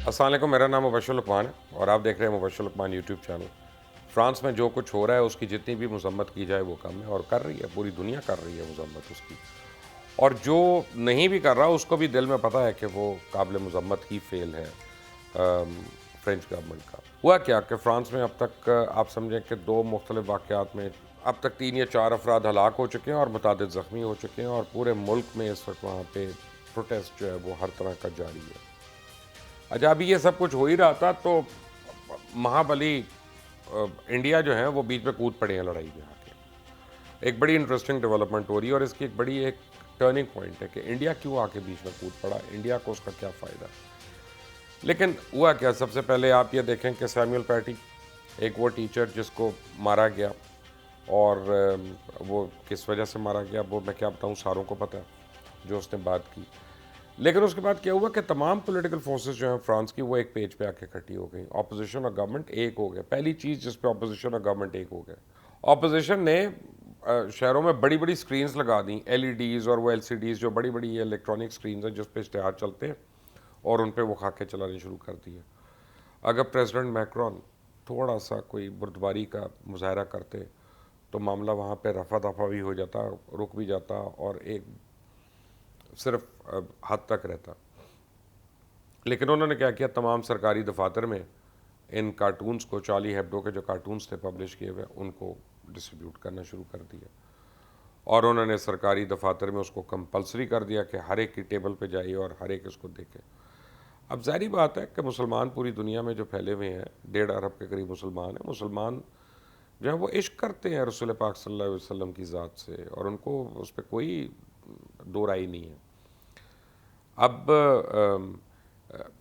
السلام علیکم، میرا نام مبشر لقمان ہے اور آپ دیکھ رہے ہیں مبشر لقمان یوٹیوب چینل۔ فرانس میں جو کچھ ہو رہا ہے اس کی جتنی بھی مذمت کی جائے وہ کم ہے، اور کر رہی ہے، پوری دنیا کر رہی ہے مذمت اس کی، اور جو نہیں بھی کر رہا اس کو بھی دل میں پتہ ہے کہ وہ قابل مذمت ہی فیل ہے فرینچ گورنمنٹ کا۔ ہوا کیا کہ فرانس میں اب تک آپ سمجھیں کہ دو مختلف واقعات میں اب تک 3 یا 4 افراد ہلاک ہو چکے ہیں اور متعدد زخمی ہو چکے ہیں، اور پورے ملک میں اس وقت وہاں پہ پروٹیسٹ جو ہے وہ ہر طرح کا جاری ہے۔ اچھا، ابھی یہ سب کچھ ہو ہی رہا تھا تو مہابلی انڈیا جو ہے وہ بیچ میں کود پڑے ہیں لڑائی میں آ کے۔ ایک بڑی انٹرسٹنگ ڈیولپمنٹ ہو رہی ہے، اور اس کی ایک بڑی ٹرننگ پوائنٹ ہے کہ انڈیا کیوں آ کے بیچ میں کود پڑا، انڈیا کو اس کا کیا فائدہ۔ لیکن ہوا کیا، سب سے پہلے آپ یہ دیکھیں کہ سیمیول پیٹی، ایک وہ ٹیچر جس کو مارا گیا، اور وہ کس وجہ سے مارا گیا وہ میں کیا بتاؤں، ساروں کو پتہ ہے جو اس نے بات کی۔ لیکن اس کے بعد کیا ہوا کہ تمام پولیٹیکل فورسز جو ہیں فرانس کی وہ ایک پیج پہ آ کے کھٹی ہو گئی، اپوزیشن اور گورنمنٹ ایک ہو گئے۔ پہلی چیز جس پہ اپوزیشن اور گورنمنٹ ایک ہو گئے، اپوزیشن نے شہروں میں بڑی بڑی سکرینز لگا دیں، ایل ای ڈیز اور وہ ایل سی ڈیز، جو بڑی بڑی الیکٹرانک سکرینز ہیں جس پہ اشتہار چلتے ہیں، اور ان پہ وہ خاکے چلانے شروع کر دیے۔ اگر پریزیڈنٹ میکرون تھوڑا سا کوئی بردباری کا مظاہرہ کرتے تو معاملہ وہاں پہ رفع دفع بھی ہو جاتا، رک بھی جاتا، اور ایک صرف حد تک رہتا۔ لیکن انہوں نے کیا کیا، تمام سرکاری دفاتر میں ان کارٹونز کو، چارلی ہیبڈو کے جو کارٹونز تھے پبلش کیے ہوئے، ان کو ڈسٹریبیوٹ کرنا شروع کر دیا، اور انہوں نے سرکاری دفاتر میں اس کو کمپلسری کر دیا کہ ہر ایک کی ٹیبل پہ جائے اور ہر ایک اس کو دیکھے۔ اب ظاہری بات ہے کہ مسلمان پوری دنیا میں جو پھیلے ہوئے ہیں، 1.5 ارب کے قریب مسلمان ہیں، مسلمان جو ہیں وہ عشق کرتے ہیں رسول پاک صلی اللہ علیہ وسلم کی ذات سے، اور ان کو اس پہ کوئی دو رائے نہیں ہے۔ اب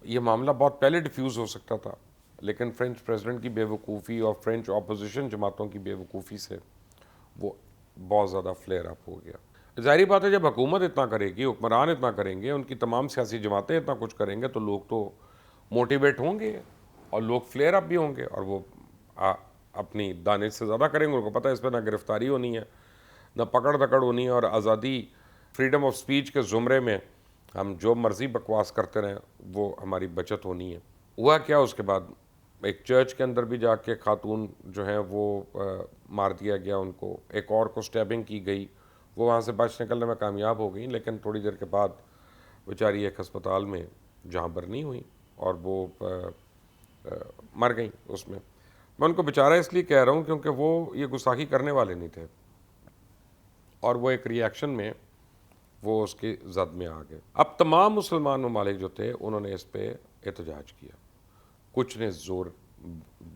یہ معاملہ بہت پہلے ڈیفیوز ہو سکتا تھا، لیکن فرینچ پریزیڈنٹ کی بے وقوفی اور فرینچ اپوزیشن جماعتوں کی بے وقوفی سے وہ بہت زیادہ فلیئر اپ ہو گیا۔ ظاہری بات ہے، جب حکومت اتنا کرے گی، حکمران اتنا کریں گے، ان کی تمام سیاسی جماعتیں اتنا کچھ کریں گے، تو لوگ تو موٹیویٹ ہوں گے، اور لوگ فلیئر اپ بھی ہوں گے، اور وہ اپنی دانش سے زیادہ کریں گے۔ ان کو پتہ ہے اس پہ نہ گرفتاری ہونی ہے، نہ پکڑ دکڑ ہونی ہے، اور آزادی، فریڈم آف سپیچ کے زمرے میں ہم جو مرضی بکواس کرتے رہیں، وہ ہماری بچت ہونی ہے۔ ہوا کیا، اس کے بعد ایک چرچ کے اندر بھی جا کے خاتون جو ہیں وہ مار دیا گیا ان کو، ایک اور کو سٹیبنگ کی گئی، وہ وہاں سے بچ نکلنے میں کامیاب ہو گئیں، لیکن تھوڑی دیر کے بعد بیچاری ایک ہسپتال میں جہاں برنی ہوئیں، اور وہ مر گئیں اس میں۔ میں ان کو بیچارہ اس لیے کہہ رہا ہوں کیونکہ وہ یہ گستاخی کرنے والے نہیں تھے، اور وہ ایک ری ایکشن میں وہ اس کی زد میں آ گئے۔ اب تمام مسلمان ممالک جو تھے انہوں نے اس پہ احتجاج کیا، کچھ نے زور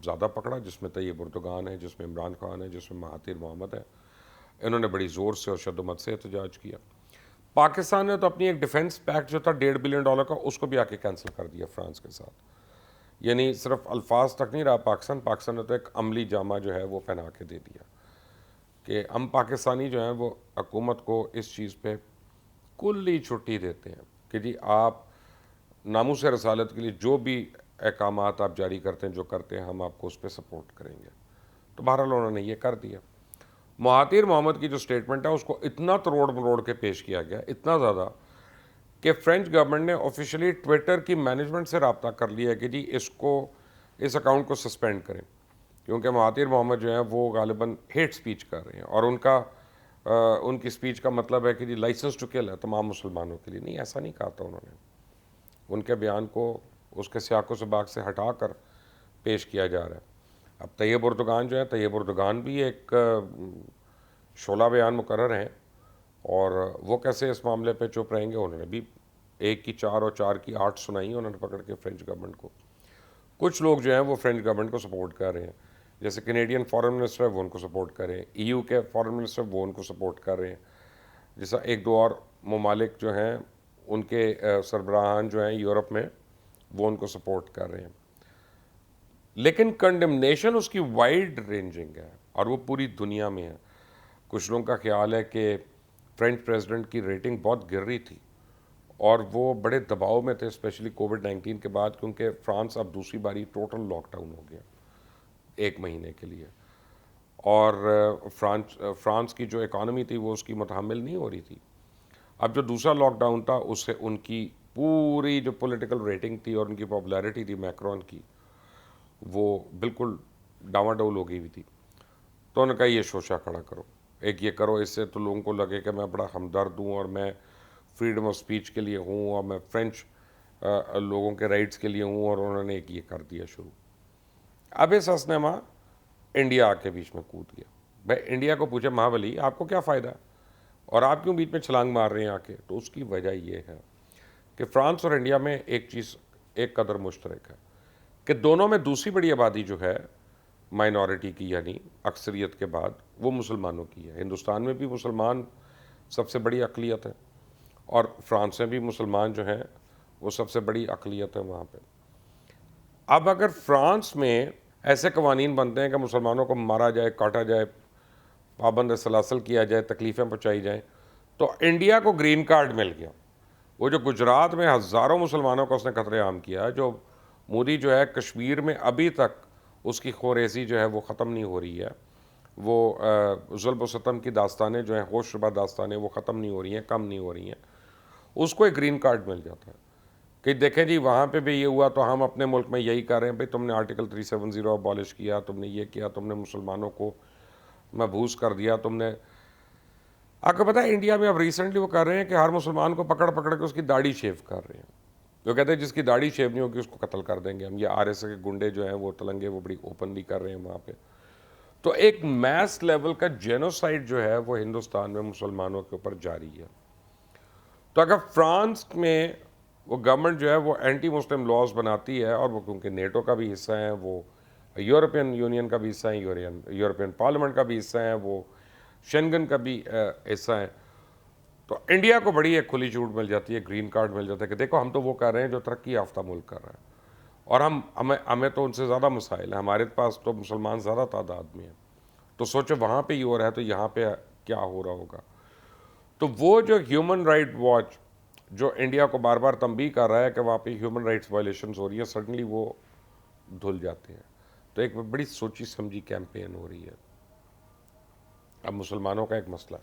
زیادہ پکڑا، جس میں طیب اردگان ہے، جس میں عمران خان ہے، جس میں مہاتیر محمد ہے، انہوں نے بڑی زور سے اور شد و مت سے احتجاج کیا۔ پاکستان نے تو اپنی ایک ڈیفنس پیکٹ جو تھا $1.5 بلین کا، اس کو بھی آ کے کینسل کر دیا فرانس کے ساتھ۔ یعنی صرف الفاظ تک نہیں رہا پاکستان نے تو ایک عملی جامہ جو ہے وہ پہنا کے دے دیا کہ ہم پاکستانی جو ہیں وہ حکومت کو اس چیز پہ کلی چھٹی دیتے ہیں کہ جی آپ ناموس رسالت کے لیے جو بھی احکامات آپ جاری کرتے ہیں، جو کرتے ہیں، ہم آپ کو اس پہ سپورٹ کریں گے۔ تو بہرحال انہوں نے یہ کر دیا۔ مہاتیر محمد کی جو سٹیٹمنٹ ہے اس کو اتنا تروڑ مروڑ کے پیش کیا گیا، اتنا زیادہ، کہ فرینچ گورنمنٹ نے آفیشلی ٹویٹر کی مینجمنٹ سے رابطہ کر لیا ہے کہ جی اس اکاؤنٹ کو سسپینڈ کریں، کیونکہ مہاتیر محمد جو ہیں وہ غالباً ہیٹ سپیچ کر رہے ہیں، اور ان کی سپیچ کا مطلب ہے کہ جی لائسنس ٹو کل ہے تمام مسلمانوں کے لیے۔ نہیں، ایسا نہیں کہا تھا انہوں نے۔ ان کے بیان کو اس کے سیاق و سباق سے ہٹا کر پیش کیا جا رہا ہے۔ اب طیب اردگان جو ہے، طیب اردگان بھی ایک شعلہ بیان مقرر ہیں، اور وہ کیسے اس معاملے پہ چپ رہیں گے؟ انہوں نے بھی 1 کی 4 اور 4 کی 8 سنائی انہوں نے پکڑ کے فرینچ گورنمنٹ کو۔ کچھ لوگ جو ہیں وہ فرینچ گورنمنٹ کو سپورٹ کر رہے ہیں، جیسے کینیڈین فارن منسٹر ہے وہ ان کو سپورٹ کر رہے ہیں، ای یو کے فارن منسٹر وہ ان کو سپورٹ کر رہے ہیں، جیسا 1-2 اور ممالک جو ہیں ان کے سربراہان جو ہیں یورپ میں وہ ان کو سپورٹ کر رہے ہیں۔ لیکن کنڈمنیشن اس کی وائڈ رینجنگ ہے، اور وہ پوری دنیا میں ہے۔ کچھ لوگوں کا خیال ہے کہ فرینچ پریزیڈنٹ کی ریٹنگ بہت گر رہی تھی، اور وہ بڑے دباؤ میں تھے، اسپیشلی کووڈ-19 کے بعد، کیونکہ فرانس اب دوسری باری ٹوٹل لاک ڈاؤن ہو گیا 1 مہینے کے لیے، اور فرانس کی جو اکانومی تھی وہ اس کی متحمل نہیں ہو رہی تھی۔ اب جو دوسرا لاک ڈاؤن تھا اس سے ان کی پوری جو پولیٹیکل ریٹنگ تھی اور ان کی پاپولیرٹی تھی میکرون کی، وہ بالکل ڈاواڈول ہو گئی ہوئی تھی. تو انہوں نے کہا یہ شوشہ کھڑا کرو، ایک یہ کرو، اس سے تو لوگوں کو لگے کہ میں بڑا ہمدرد ہوں اور میں فریڈم آف اسپیچ کے لیے ہوں اور میں فرینچ لوگوں کے رائٹس کے لیے ہوں، اور انہوں نے ایک یہ کر دیا شروع. اب اس ہسنما انڈیا آ کے بیچ میں کود گیا. بھائی انڈیا کو پوچھے مہابلی آپ کو کیا فائدہ ہے اور آپ کیوں بیچ میں چھلانگ مار رہے ہیں آ کے؟ تو اس کی وجہ یہ ہے کہ فرانس اور انڈیا میں ایک چیز ایک قدر مشترک ہے کہ دونوں میں دوسری بڑی آبادی جو ہے مائنورٹی کی، یعنی اکثریت کے بعد، وہ مسلمانوں کی ہے. ہندوستان میں بھی مسلمان سب سے بڑی اقلیت ہے اور فرانس میں بھی مسلمان جو ہیں وہ سب سے بڑی اقلیت ہے وہاں پہ. اب اگر فرانس میں ایسے قوانین بنتے ہیں کہ مسلمانوں کو مارا جائے، کاٹا جائے، پابند سلاسل کیا جائے، تکلیفیں پہنچائی جائیں، تو انڈیا کو گرین کارڈ مل گیا. وہ جو گجرات میں ہزاروں مسلمانوں کو اس نے قتل عام کیا، جو مودی جو ہے کشمیر میں ابھی تک اس کی خوریزی جو ہے وہ ختم نہیں ہو رہی ہے، وہ ظلم و ستم کی داستانیں جو ہیں، ہوش ربا داستانیں، وہ ختم نہیں ہو رہی ہیں، کم نہیں ہو رہی ہیں، اس کو ایک گرین کارڈ مل جاتا ہے کہ دیکھیں جی وہاں پہ بھی یہ ہوا تو ہم اپنے ملک میں یہی کر رہے ہیں. بھئی تم نے آرٹیکل 370 ابالش کیا، تم نے یہ کیا، تم نے مسلمانوں کو محبوس کر دیا، تم نے. آپ کو پتہ ہے انڈیا میں اب ریسنٹلی وہ کر رہے ہیں کہ ہر مسلمان کو پکڑ پکڑ کے اس کی داڑھی شیو کر رہے ہیں. جو کہتے ہیں جس کی داڑھی شیو نہیں ہوگی اس کو قتل کر دیں گے ہم. یہ RSS کے گنڈے جو ہیں وہ تلنگے وہ بڑی اوپنلی کر رہے ہیں وہاں پہ. تو ایک میس لیول کا جینوسائڈ جو ہے وہ ہندوستان میں مسلمانوں کے اوپر جاری ہے. تو اگر فرانس میں وہ گورنمنٹ جو ہے وہ اینٹی مسلم لاز بناتی ہے، اور وہ کیونکہ نیٹو کا بھی حصہ ہیں، وہ یورپین یونین کا بھی حصہ ہیں، یورپین پارلیمنٹ کا بھی حصہ ہیں، وہ شنگن کا بھی حصہ ہیں، تو انڈیا کو بڑی ایک کھلی چھوٹ مل جاتی ہے، گرین کارڈ مل جاتا ہے کہ دیکھو ہم تو وہ کر رہے ہیں جو ترقی یافتہ ملک کر رہا ہے، اور ہمیں تو ان سے زیادہ مسائل ہیں، ہمارے پاس تو مسلمان زیادہ تعداد میں ہیں. تو سوچو وہاں پہ یہ ہو رہا ہے تو یہاں پہ کیا ہو رہا ہوگا. تو وہ جو ہیومن رائٹ واچ جو انڈیا کو بار بار تنبیہ کر رہا ہے کہ وہاں پہ ہیومن رائٹس وائلیشنز ہو رہی ہیں، سڈنلی وہ دھل جاتے ہیں. تو ایک بڑی سوچی سمجھی کیمپین ہو رہی ہے. اب مسلمانوں کا ایک مسئلہ،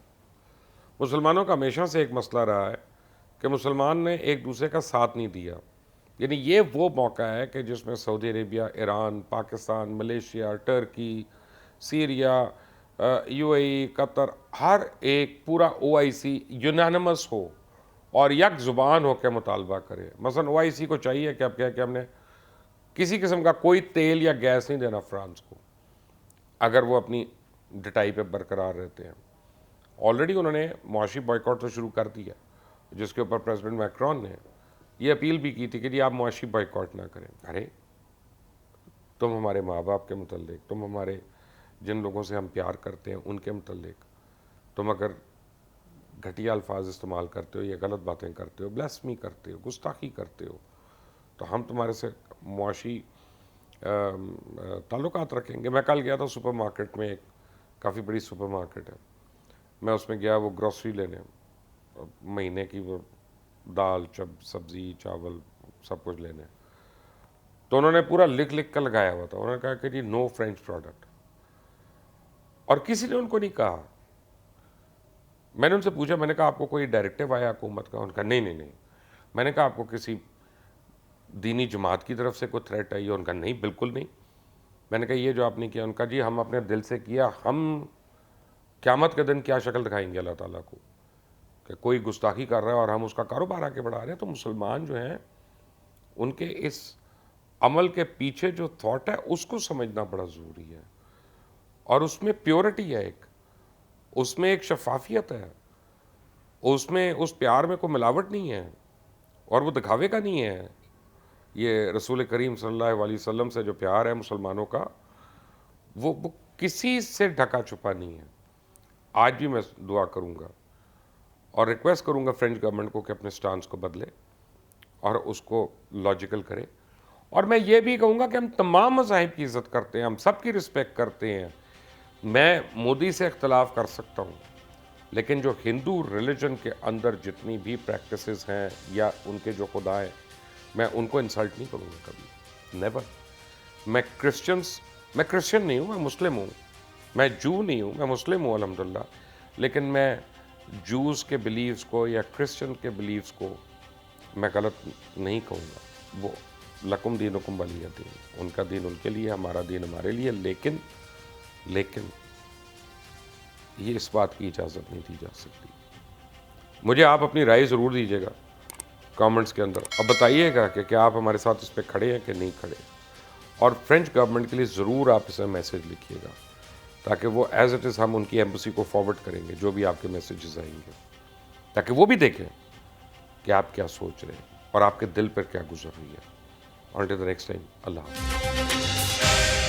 مسلمانوں کا ہمیشہ سے ایک مسئلہ رہا ہے کہ مسلمان نے ایک دوسرے کا ساتھ نہیں دیا. یعنی یہ وہ موقع ہے کہ جس میں Saudi Arabia, Iran, Pakistan, Malaysia, Turkey, Syria, UAE، Qatar, ہر ایک پورا OIC یونانمس ہو اور یک زبان ہو کے مطالبہ کرے. مثلا OIC کو چاہیے کہ اب کیا کہ ہم نے کسی قسم کا کوئی تیل یا گیس نہیں دینا فرانس کو اگر وہ اپنی ڈٹائی پہ برقرار رہتے ہیں. آلریڈی انہوں نے معاشی بائیکاٹ تو شروع کر دیا، جس کے اوپر پریزیڈنٹ میکرون نے یہ اپیل بھی کی تھی کہ جی آپ معاشی بائیکاٹ نہ کریں. ارے تم ہمارے ماں باپ کے متعلق، تم ہمارے جن لوگوں سے ہم پیار کرتے ہیں ان کے متعلق تم اگر گھٹیا الفاظ استعمال کرتے ہو یا غلط باتیں کرتے ہو، بلیسمی کرتے ہو، گستاخی کرتے ہو، تو ہم تمہارے سے معاشی تعلقات رکھیں گے. میں کل گیا تھا سپر مارکیٹ میں، ایک کافی بڑی سپر مارکیٹ ہے، میں اس میں گیا وہ گروسری لینے، مہینے کی وہ دال، سبزی، چاول، سب کچھ لینے. تو انہوں نے پورا لکھ کر لگایا ہوا تھا. انہوں نے کہا کہ جی نو فرینچ پروڈکٹ، اور کسی نے ان کو نہیں کہا. میں نے ان سے پوچھا، میں نے کہا آپ کو کوئی ڈائریکٹیو آیا حکومت کا؟ ان کا نہیں. میں نے کہا آپ کو کسی دینی جماعت کی طرف سے کوئی تھریٹ آئی ہے؟ ان کا نہیں، بالکل نہیں. میں نے کہا یہ جو آپ نے کیا؟ ان کا جی ہم اپنے دل سے کیا، ہم قیامت کے دن کیا شکل دکھائیں گے اللہ تعالیٰ کو کہ کوئی گستاخی کر رہا ہے اور ہم اس کا کاروبار آگے بڑھا رہے ہیں. تو مسلمان جو ہیں ان کے اس عمل کے پیچھے جو تھاٹ ہے اس کو سمجھنا بڑا ضروری ہے، اور اس میں پیورٹی ہے، اس میں ایک شفافیت ہے، اس میں اس پیار میں کوئی ملاوٹ نہیں ہے اور وہ دکھاوے کا نہیں ہے. یہ رسول کریم صلی اللہ علیہ وسلم سے جو پیار ہے مسلمانوں کا، وہ کسی سے ڈھکا چھپا نہیں ہے. آج بھی میں دعا کروں گا اور ریکویسٹ کروں گا فرینچ گورنمنٹ کو کہ اپنے سٹانس کو بدلے اور اس کو لاجیکل کرے. اور میں یہ بھی کہوں گا کہ ہم تمام مذاہب کی عزت کرتے ہیں، ہم سب کی رسپیکٹ کرتے ہیں. میں مودی سے اختلاف کر سکتا ہوں، لیکن جو ہندو ریلیجن کے اندر جتنی بھی پریکٹسز ہیں یا ان کے جو خدا ہیں، میں ان کو انسلٹ نہیں کروں گا کبھی، نیور. میں کرسچن نہیں ہوں، میں مسلم ہوں. میں جو نہیں ہوں، میں مسلم ہوں الحمدللہ. لیکن میں جوز کے بلیفز کو یا کرسچن کے بلیفز کو میں غلط نہیں کہوں گا، وہ لکم دینکم ولی دین، ان کا دین ان کے لیے، ہمارا دین ہمارے لیے، لیکن یہ اس بات کی اجازت نہیں دی جا سکتی. مجھے آپ اپنی رائے ضرور دیجیے گا کامنٹس کے اندر، اب بتائیے گا کہ کیا آپ ہمارے ساتھ اس پہ کھڑے ہیں کہ نہیں کھڑے، اور فرینچ گورنمنٹ کے لیے ضرور آپ اسے میسیج لکھیے گا تاکہ وہ ایز اٹ از ہم ان کی ایمبیسی کو فارورڈ کریں گے جو بھی آپ کے میسیجز آئیں گے، تاکہ وہ بھی دیکھیں کہ آپ کیا سوچ رہے ہیں اور آپ کے دل پر کیا گزر رہی ہے. Until the next time, اللہ حافظ.